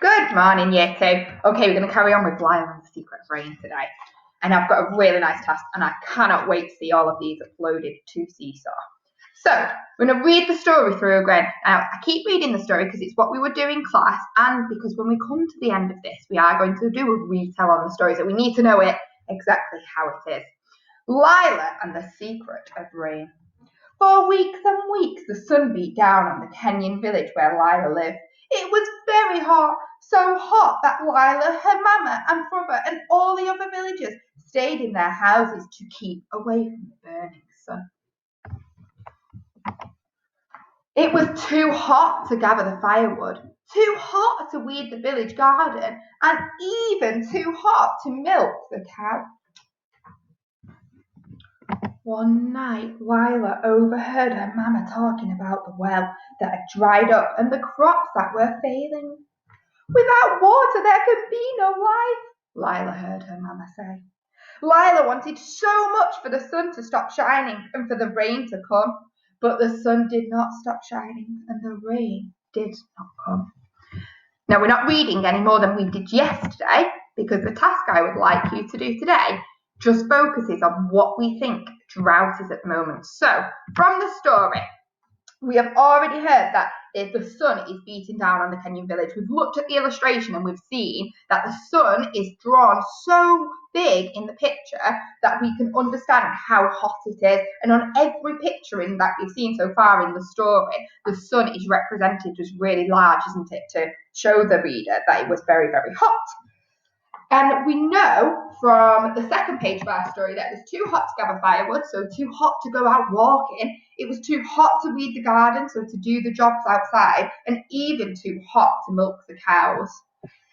Good morning, year two. Okay, we're going to carry on with Lila and the Secret of Rain today. And I've got a really nice task, and I cannot wait to see all of these uploaded to Seesaw. So, we're going to read the story through again. Now, I keep reading the story because it's what we would do in class, and because when we come to the end of this, we are going to do a retell on the story, so we need to know it exactly how it is. Lila and the Secret of Rain. For weeks and weeks, the sun beat down on the Kenyan village where Lila lived. It was very hot, so hot that Lila, her mama and brother and all the other villagers stayed in their houses to keep away from the burning sun. It was too hot to gather the firewood, too hot to weed the village garden, and even too hot to milk the cow. One night, Lila overheard her mama talking about the well that had dried up and the crops that were failing. Without water, there could be no life, Lila heard her mama say. Lila wanted so much for the sun to stop shining and for the rain to come, but the sun did not stop shining and the rain did not come. Now, we're not reading any more than we did yesterday because the task I would like you to do today just focuses on what we think drought is at the moment. So, from the story, we have already heard that if the sun is beating down on the Kenyan village, we've looked at the illustration and we've seen that the sun is drawn so big in the picture that we can understand how hot it is. And on every picture in that we've seen so far in the story, the sun is represented as really large, isn't it, to show the reader that it was very, very hot. And we know from the second page of our story that it was too hot to gather firewood, so too hot to go out walking. It was too hot to weed the garden, so to do the jobs outside, and even too hot to milk the cows.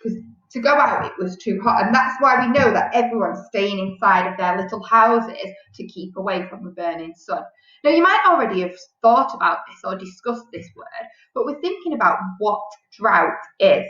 Because to go out, it was too hot. And that's why we know that everyone's staying inside of their little houses to keep away from the burning sun. Now, you might already have thought about this or discussed this word, but we're thinking about what drought is.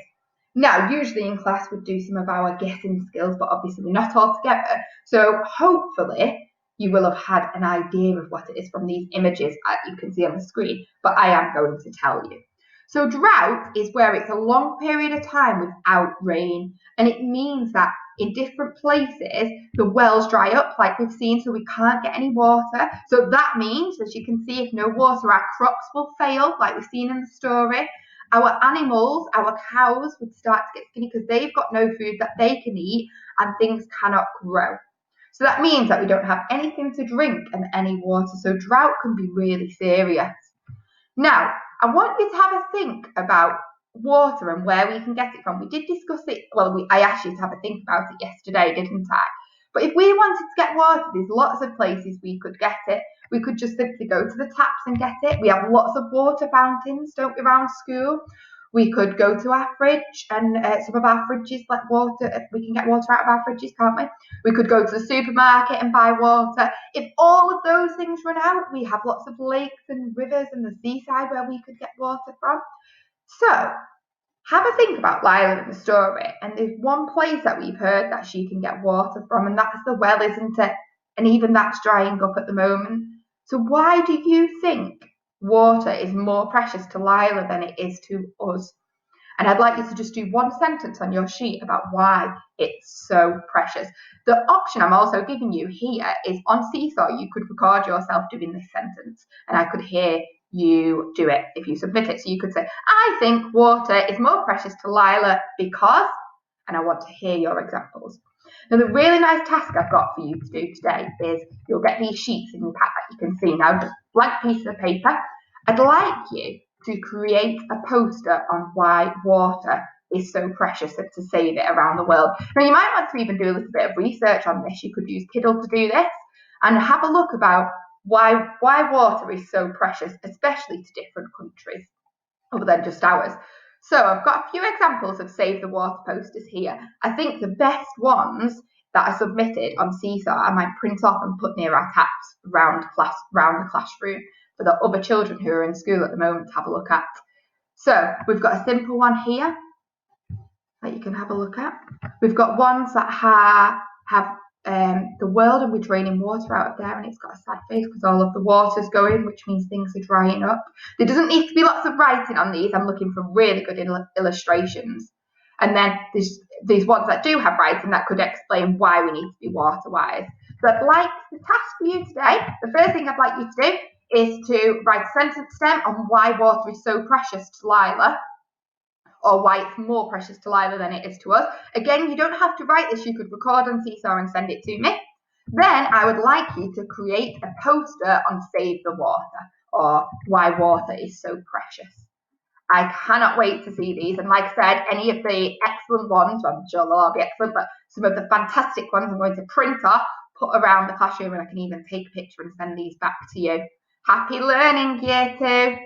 Now, usually in class we'd do some of our guessing skills, but obviously we're not all together. So hopefully you will have had an idea of what it is from these images that you can see on the screen, but I am going to tell you. So drought is where it's a long period of time without rain, and it means that in different places the wells dry up like we've seen, so we can't get any water. So that means, as you can see, if no water, our crops will fail like we've seen in the story. Our animals, our cows, would start to get skinny because they've got no food that they can eat and things cannot grow. So that means that we don't have anything to drink and any water. So drought can be really serious. Now, I want you to have a think about water and where we can get it from. We did discuss it. Well, I asked you to have a think about it yesterday, didn't I? But if we wanted to get water, there's lots of places we could get it. We could just simply go to the taps and get it. We have lots of water fountains, don't we, around school? We could go to our fridge and some of our fridges let water. We can get water out of our fridges, can't we? We could go to the supermarket and buy water. If all of those things run out, we have lots of lakes and rivers and the seaside where we could get water from. So, have a think about Lila in the story, and there's one place that we've heard that she can get water from, and that's the well, isn't it? And even that's drying up at the moment. So why do you think water is more precious to Lila than it is to us? And I'd like you to just do one sentence on your sheet about why it's so precious. The option I'm also giving you here is on Seesaw, you could record yourself doing this sentence, and I could hear you do it if you submit it. So you could say, I think water is more precious to Lila because, and I want to hear your examples. Now, the really nice task I've got for you to do today is you'll get these sheets in your pack that you can see now, just blank pieces of paper. I'd like you to create a poster on why water is so precious and to save it around the world. Now, you might want to even do a little bit of research on this. You could use Kiddle to do this and have a look about why water is so precious, especially to different countries other than just ours. So I've got a few examples of Save the Water posters here. I think the best ones that are submitted on Seesaw I might print off and put near our taps round the classroom for the other children who are in school at the moment to have a look at. So we've got a simple one here that you can have a look at. We've got ones that have the world, and we're draining water out of there, and it's got a sad face because all of the water's going, which means things are drying up. There doesn't need to be lots of writing on these. I'm looking for really good illustrations. And then there's these ones that do have writing that could explain why we need to be water wise. So I'd like the task for you today. The first thing I'd like you to do is to write a sentence stem on why water is so precious to Lila, or why it's more precious to Lila than it is to us. Again, you don't have to write this. You could record on Seesaw and send it to me. Then I would like you to create a poster on Save the Water, or why water is so precious. I cannot wait to see these. And like I said, any of the excellent ones, well, I'm sure they'll all be excellent, but some of the fantastic ones I'm going to print off, put around the classroom, and I can even take a picture and send these back to you. Happy learning, Year 2.